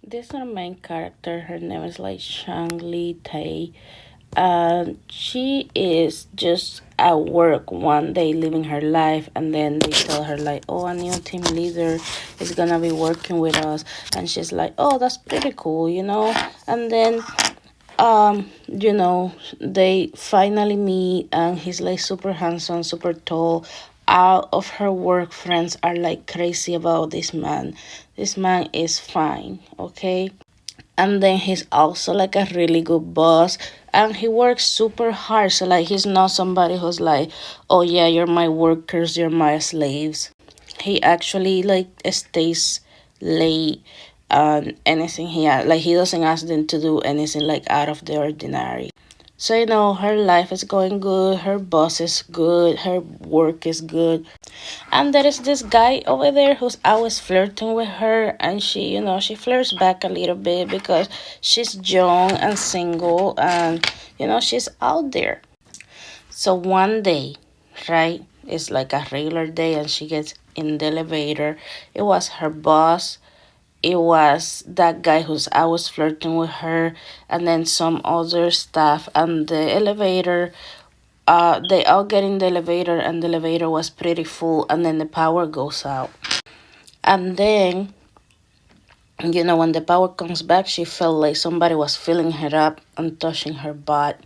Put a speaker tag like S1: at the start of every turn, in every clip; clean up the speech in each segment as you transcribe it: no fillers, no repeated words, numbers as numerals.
S1: This is our main character. Her name is like Shang Li Tay. She is just at work one day living her life, and then they tell her like, oh, a new team leader is gonna be working with us, and she's like, oh, that's pretty cool, and then they finally meet, and he's like super handsome, super tall. All of her work friends are like crazy about this man. This man is fine, okay? And then he's also like a really good boss, and he works super hard. So like he's not somebody who's like, oh yeah, you're my workers, you're my slaves. He actually like stays late on anything like he doesn't ask them to do anything like out of the ordinary. So her life is going good, her boss is good, her work is good, and there is this guy over there who's always flirting with her, and she flirts back a little bit because she's young and single, and she's out there. So one day, right, it's like a regular day, and she gets in the elevator. It was her boss, it was that guy who's always flirting with her, and then some other staff, and the elevator. They all get in the elevator, and the elevator was pretty full, and then the power goes out. And then, when the power comes back, she felt like somebody was filling her up and touching her butt.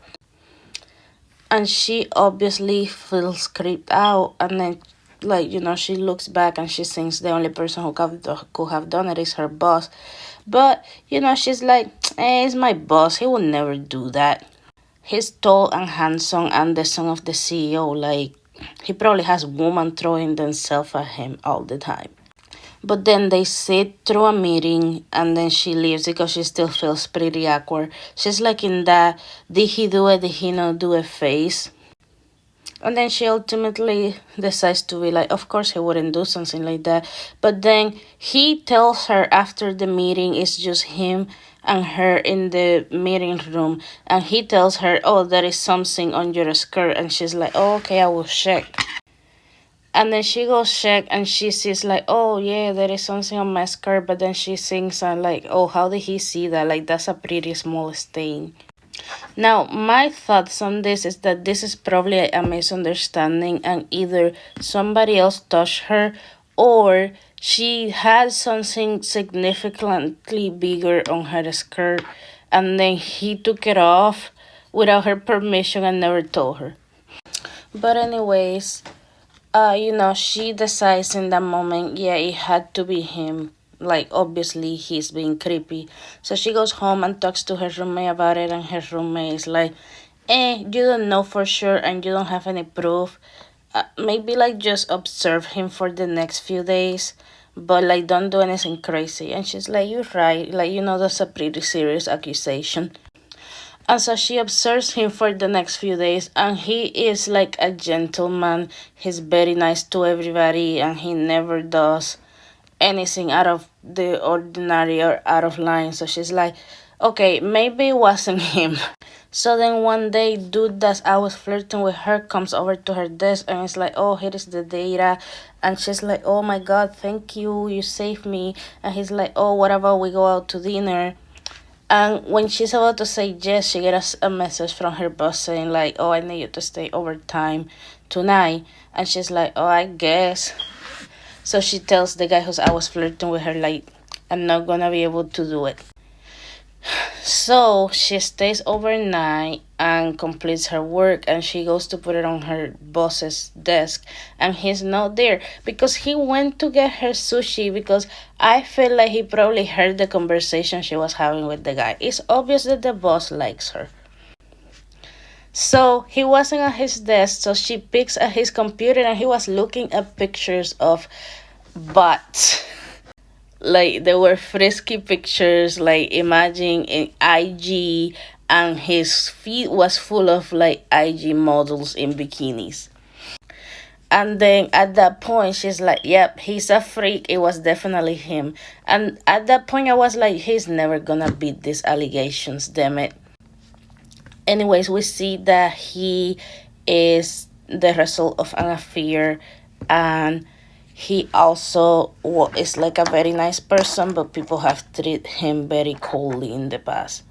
S1: And she obviously feels creeped out, and then she looks back and she thinks the only person could have done it is her boss. But she's like, it's my boss, he would never do that. He's tall and handsome and the son of the CEO. Like, he probably has women throwing themselves at him all the time. But then they sit through a meeting, and then she leaves because she still feels pretty awkward. She's like in that did he do it, did he not do it phase. And then she ultimately decides to be like, of course he wouldn't do something like that. But then he tells her after the meeting, it's just him and her in the meeting room. And he tells her, oh, there is something on your skirt. And she's like, oh, okay, I will check. And then she goes check, and she sees like, oh yeah, there is something on my skirt. But then she thinks, like, oh, how did he see that? Like, that's a pretty small stain. Now, my thoughts on this is that this is probably a misunderstanding, and either somebody else touched her, or she had something significantly bigger on her skirt, and then he took it off without her permission and never told her. But anyways, she decides in that moment, yeah, it had to be him. Like, obviously, he's being creepy. So she goes home and talks to her roommate about it, and her roommate is like, you don't know for sure, and you don't have any proof. Maybe, like, just observe him for the next few days, but, like, don't do anything crazy. And she's like, you're right. Like, that's a pretty serious accusation. And so she observes him for the next few days, and he is like a gentleman. He's very nice to everybody, and he never does anything out of the ordinary or out of line. So she's like, okay, maybe it wasn't him. So then one day, dude that I was flirting with her comes over to her desk, and it's like, oh, here is the data. And she's like, oh my god, thank you, you saved me. And he's like, oh, what about we go out to dinner? And when she's about to say yes, she gets a message from her boss saying like, oh, I need you to stay overtime tonight. And she's like, oh, I guess. So she tells the guy who's I was flirting with her like, I'm not gonna be able to do it. So she stays overnight and completes her work, and she goes to put it on her boss's desk, and he's not there because he went to get her sushi, because I feel like he probably heard the conversation she was having with the guy. It's obvious that the boss likes her. So he wasn't at his desk, so she picks at his computer, and he was looking at pictures of butts. Like, there were frisky pictures, like imagine in IG, and his feed was full of like IG models in bikinis. And then at that point, she's like, yep, he's a freak. It was definitely him. And at that point, I was like, he's never gonna beat these allegations, damn it. Anyways, we see that he is the result of an affair, and He also is like a very nice person, but people have treated him very coldly in the past.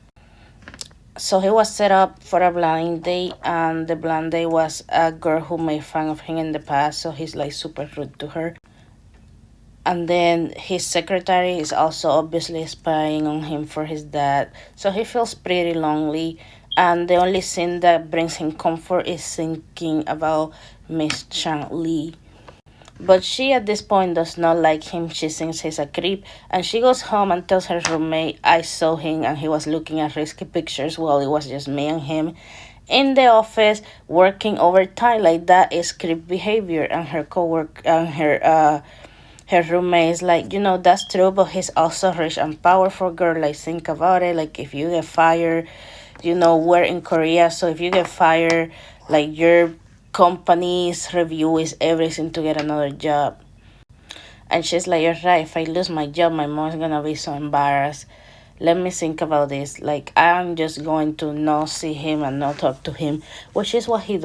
S1: So he was set up for a blind date, and the blind date was a girl who made fun of him in the past, so he's like super rude to her. And then his secretary is also obviously spying on him for his dad, so he feels pretty lonely. And the only thing that brings him comfort is thinking about Miss Chang Lee. But she at this point does not like him. She thinks he's a creep, and she goes home and tells her roommate, I saw him and he was looking at risky pictures while it was just me and him in the office working overtime. Like, that is creep behavior. And her coworker and her roommate is like, that's true, but he's also rich and powerful, girl. Like, think about it. Like, if you get fired, we're in Korea, so if you get fired, like, your company's review is everything to get another job. And she's like, you're right. If I lose my job, my mom's gonna be so embarrassed. Let me think about this. Like, I'm just going to not see him and not talk to him, which is what she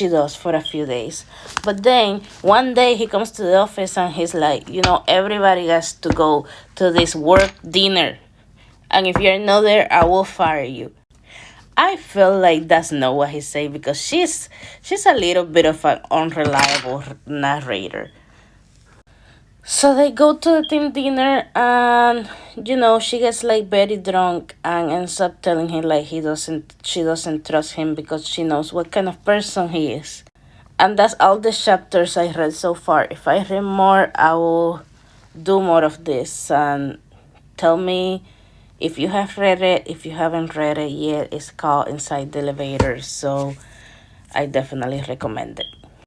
S1: does for a few days. But then one day he comes to the office and he's like, everybody has to go to this work dinner. And if you're not there, I will fire you. I feel like that's not what he said, because she's a little bit of an unreliable narrator. So they go to the team dinner, and she gets like very drunk and ends up telling him like she doesn't trust him because she knows what kind of person he is. And that's all the chapters I read so far. If I read more, I will do more of this. And tell me if you have read it. If you haven't read it yet, it's called Inside the Elevator. So I definitely recommend it.